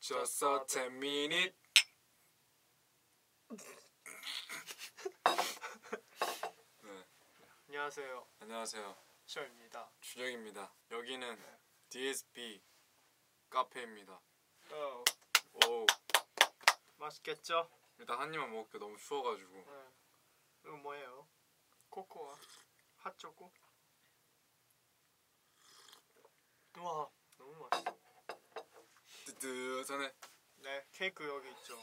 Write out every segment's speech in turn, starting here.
Just a 10 minute. 네. 안녕하세요. 안녕하세요. 쇼입니다. 준혁입니다. 여기는 DSP 카페입니다. 오. 맛있겠죠? 일단 한 입만 먹을게. 너무 추워가지고. 네. 이거 뭐예요? 코코아? 핫초코? 우와, 너무 맛있어. 뜨뜻하네. 네, 케이크 여기 있죠.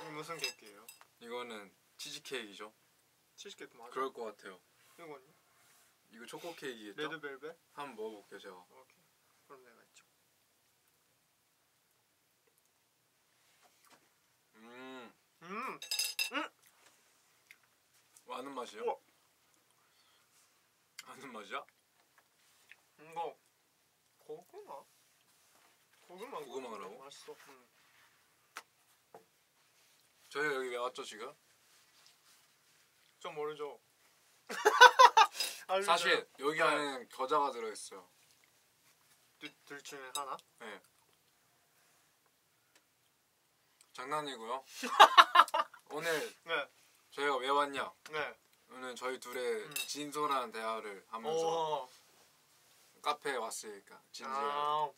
이게 무슨 케이크예요? 이거는 치즈케이크죠? 치즈케이크 맞아? 그럴 것 같아요. 이건 이거 초코 케이크겠죠? 레드벨벳? 한번 먹어볼게요 제가. 오케이. 그럼 내가 있죠. 아는 맛이요? 우와. 아는 맛이야? 이거 고구마? 고구마라고? 맛있어. 저희가 여기 왜 왔죠 지금? 좀 모르죠? 사실 여기 안에는 겨자가 들어있어요. 둘 중에 하나? 네. 장난이고요. 오늘 네. 저희가 왜 왔냐? 네. 오늘 저희 둘의 진솔한 대화를 하면서 오. 카페에 왔으니까 진지해. 하나.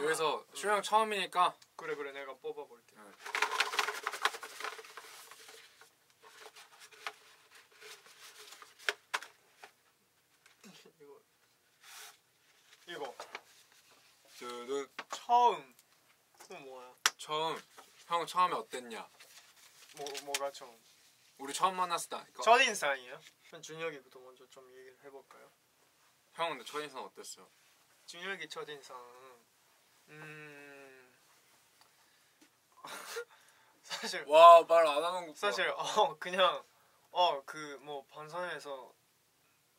여기서 슈형 처음이니까 그래 내가 뽑아볼게. 네. 이거 두두 처음. 그건 뭐야? 처음. 형 처음에 어땠냐? 뭐가 처음? 우리 처음 만났을 때 아닐까? 첫인상이에요? 그럼 준혁이부터 먼저 좀 얘기를 해볼까요? 형 근데 첫인상 어땠어요? 준혁이 첫인상 사실 와 말 안 하는 거 사실 그냥 그 뭐 반선에서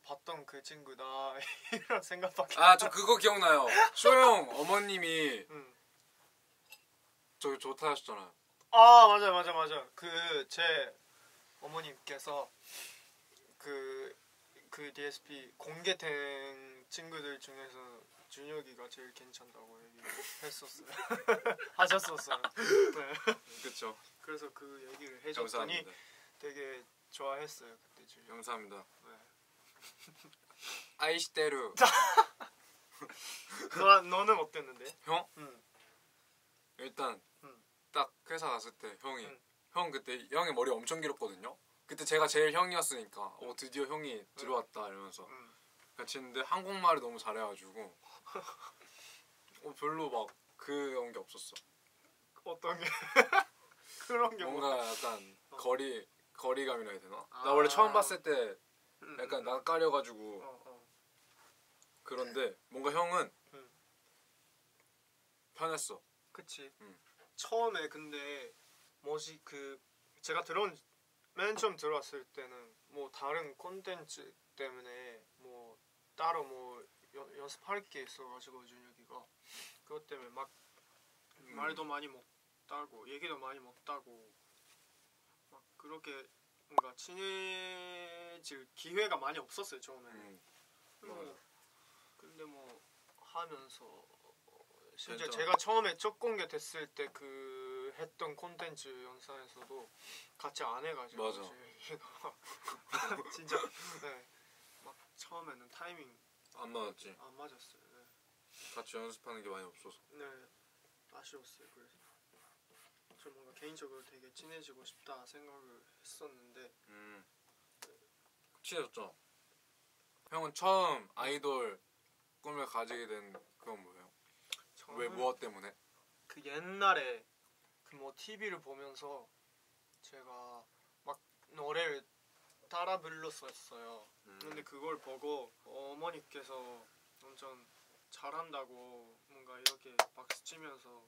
봤던 그 친구다 이런 생각밖에. 저 그거 기억나요. 쇼형 어머님이 저기 좋다 하셨잖아요. 맞아. 그 제 어머님께서 그 DSP 공개된 친구들 중에서 준혁이가 제일 괜찮다고 얘기했었어요. 하셨었어요. 네. 그쵸. 그래서 그 얘기를 해줬더니 감사합니다. 되게 좋아했어요 그때 준혁이. 감사합니다. 네. 아이시테루. 너는 어땠는데? 형? 응. 일단 딱 회사 갔을 때 형 그때 형의 머리 엄청 길었거든요. 그때 제가 제일 형이었으니까 드디어 형이 들어왔다 이러면서 같이 했는데 한국말을 너무 잘해가지고 별로 막 그런 게 없었어. 어떤 게? 그런 게 뭔가 뭐? 약간 거리감이라 해야 되나? 나 원래 처음 봤을 때 약간 낯가려가지고 그런데 뭔가 형은 편했어. 그치. 처음에 근데 뭐지 제가 맨 처음 들어왔을 때는 뭐 다른 콘텐츠 때문에 뭐 따로 뭐 연습할 게 있어가지고 준혁이가 그것 때문에 막 말도 많이 못하고 얘기도 많이 못하고 막 그렇게 뭔가 친해질 기회가 많이 없었어요 처음에는. 근데 뭐 하면서 실제 진짜. 제가 처음에 첫 공개 됐을 때 했던 콘텐츠 영상에서도 같이 안 해가지고 맞아. 얘가 진짜 네. 막 처음에는 타이밍 안 맞았지. 안 맞았어요. 네. 같이 연습하는 게 많이 없어서. 네, 아쉬웠어요. 그래서 저 뭔가 개인적으로 되게 친해지고 싶다 생각을 했었는데 친해졌죠. 형은 처음 아이돌 꿈을 가지게 된 그건 뭐예요? 왜 무엇 때문에? 그 옛날에 그 뭐 TV를 보면서 제가 막 노래를 따라 불렀었어요. 근데 그걸 보고 어머니께서 완전 잘한다고 뭔가 이렇게 박수 치면서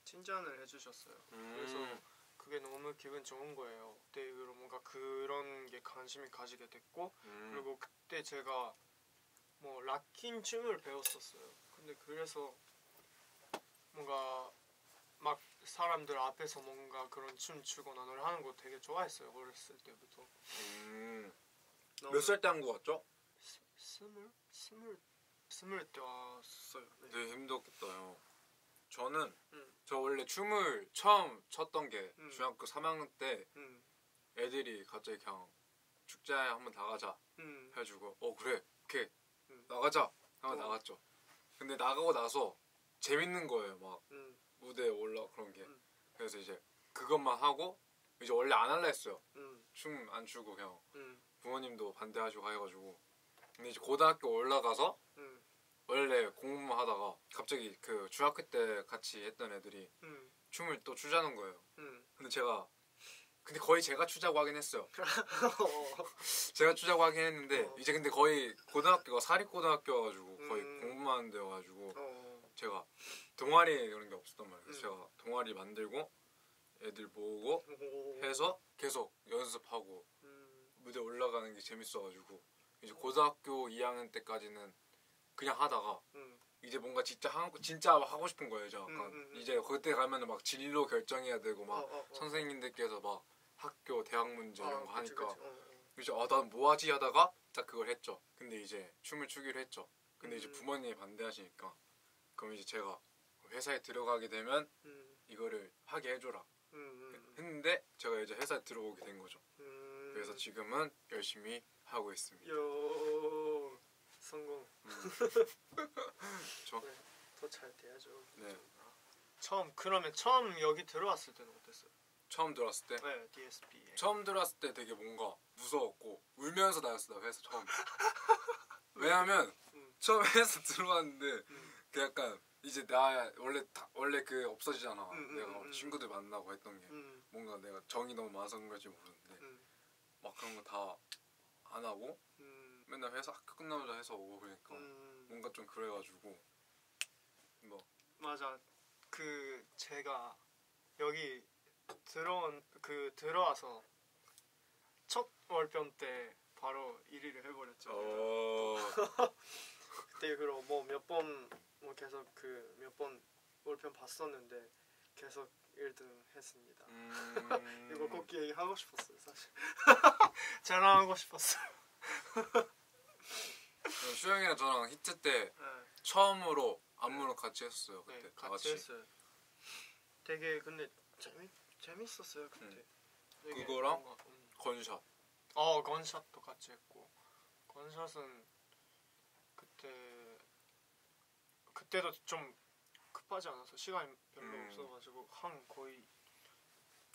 칭찬을 해주셨어요. 그래서 그게 너무 기분 좋은 거예요. 그때 뭔가 그런 게 관심이 가지게 됐고 그리고 그때 제가 뭐 락킹 춤을 배웠었어요. 근데 그래서 뭔가 막 사람들 앞에서 뭔가 그런 춤 추거나 노래 하는 거 되게 좋아했어요. 어렸을 때부터. 몇 살 때 한 거 같죠? 스물 때 왔어요. 네. 되게 힘들었겠다 형. 저는 저 원래 춤을 처음 췄던 게 중학교 3학년 때 애들이 갑자기 그냥 축제에 한번 나가자 해가지고 그래 오케이 나가자 하고 나갔죠. 근데 나가고 나서 재밌는 거예요. 막 무대에 올라 그런 게. 그래서 이제 그것만 하고 이제 원래 안 할라 했어요. 춤 안 추고 그냥 부모님도 반대하시고 해가지고. 근데 이제 고등학교 올라가서 원래 공부만 하다가 갑자기 그 중학교 때 같이 했던 애들이 춤을 또 추자는 거예요. 근데 거의 제가 추자고 하긴 했어요. 제가 추자고 하긴 했는데 이제 근데 거의 고등학교가 사립고등학교여가지고 거의 공부만 하는 데여가지고 제가 동아리 이런 게 없었단 말이에요. 그래서 제가 동아리 만들고 애들 모으고 해서 계속 연습하고 무대 올라가는 게 재밌어가지고 이제 고등학교 2학년 때까지는 그냥 하다가 이제 뭔가 진짜 하고 싶은 거예요. 이제 약간 이제 그때 가면은 막 진로 결정해야 되고 막 선생님들께서 막 학교 대학 문제 이런 거 하니까 이제 난 뭐 하지 하다가 딱 그걸 했죠. 근데 이제 춤을 추기로 했죠. 근데 이제 부모님이 반대하시니까 그럼 이제 제가 회사에 들어가게 되면 이거를 하게 해줘라 했는데 제가 이제 회사에 들어오게 된 거죠. 그래서 지금은 열심히 하고 있습니다. 성공. 저? 네, 더 잘 돼야죠. 네. 그러면 처음 여기 들어왔을 때는 어땠어요? 처음 들어왔을 때? 네, DSP에. 처음 들어왔을 때 되게 뭔가 무서웠고 울면서 나왔어요. 회사 처음. 왜냐면 처음 회사 들어왔는데 그 약간 이제 나 원래 그 없어지잖아. 내가 친구들 만나고 했던 게 뭔가 내가 정이 너무 많아서 그런 걸지 모르는데 막 그런 거 다 안 하고 맨날 회사 학교 끝나자마자 회사 오고 그러니까 뭔가 좀 그래가지고 뭐 맞아. 제가 여기 들어와서 첫 월평 때 바로 1위를 해버렸죠. 그때 그럼 몇 번 계속 몇 번 월평 봤었는데 계속 1등 했습니다. 이거 꼭 얘기하고 싶었어요 사실. 자랑하고 싶었어요. 수영이랑 저랑 히트 때 처음으로 안무를 같이 했었어요. 그때 다 같이 했어요. 되게 근데 재밌었어요 그때. 그거랑 건샷. 건샷도 같이 했고 건샷은 그때도 좀 급하지 않아서 시간이 별로 없어가지고 한 거의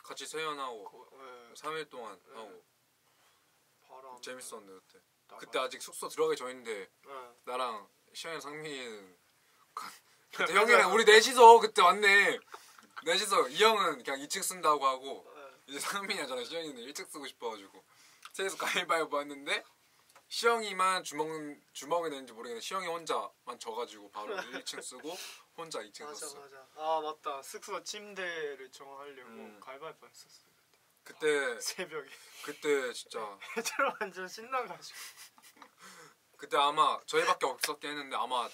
같이 세연하고 3일 동안 하고 바로 재밌었는데 그때 아직 숙소 들어가기 전인데 나랑 시영이랑 상민이는 그때 형이랑 우리 넷이서 그때 왔네. 넷이서 이 형은 그냥 2층 쓴다고 하고 이제 상민이랑 저랑 시영이는 1층 쓰고 싶어가지고 셋이서 가위바위보 했는데 시영이만 주먹이 냈는지 모르겠는데 시영이 혼자만 져가지고 바로 1층 쓰고 혼자 2층 썼어. 맞아. 맞다. 숙소 침대를 정하려고 가위바위보 했었어요. 그때 새벽에. 그때 진짜 애들 완전 신나가지고. 그때 아마 저희밖에 없었긴 했는데 아마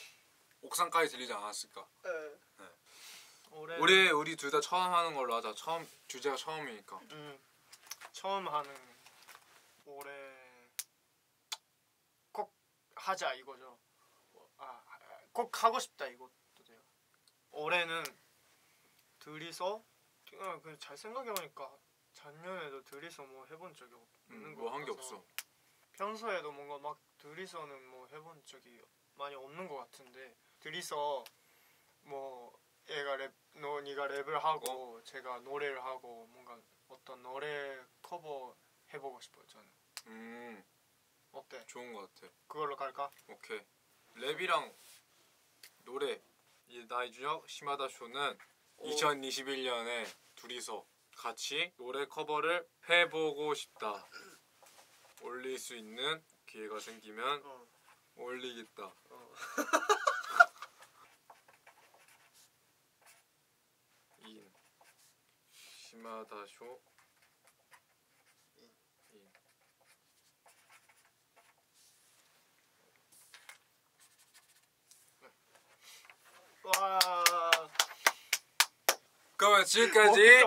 옥상까지 들리지 않았을까. 네. 우리 둘 다 처음 하는 걸로 하자. 주제가 처음이니까. 처음 하는 올해 꼭 하자 이거죠. 꼭 하고 싶다 이것도 돼요. 올해는 둘이서 잘 생각해보니까 작년에도 둘이서 해본 적이 없는 거 뭐 한 게 없어. 평소에도 뭔가 막 둘이서는 해본 적이 많이 없는 것 같은데 둘이서 네가 랩을 하고 제가 노래를 하고 뭔가 어떤 노래 커버 해보고 싶어요 저는. 어때? 좋은 것 같아. 그걸로 갈까? 오케이. 랩이랑 노래 이 나이준혁 시마다 쇼는 2021년에 둘이서 같이 노래 커버를 해보고 싶다. 올릴 수 있는 기회가 생기면 올리겠다. 인 시마다 쇼 와. 그러면 지금까지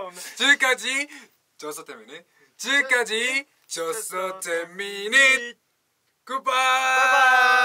저서 때문에 굿바이.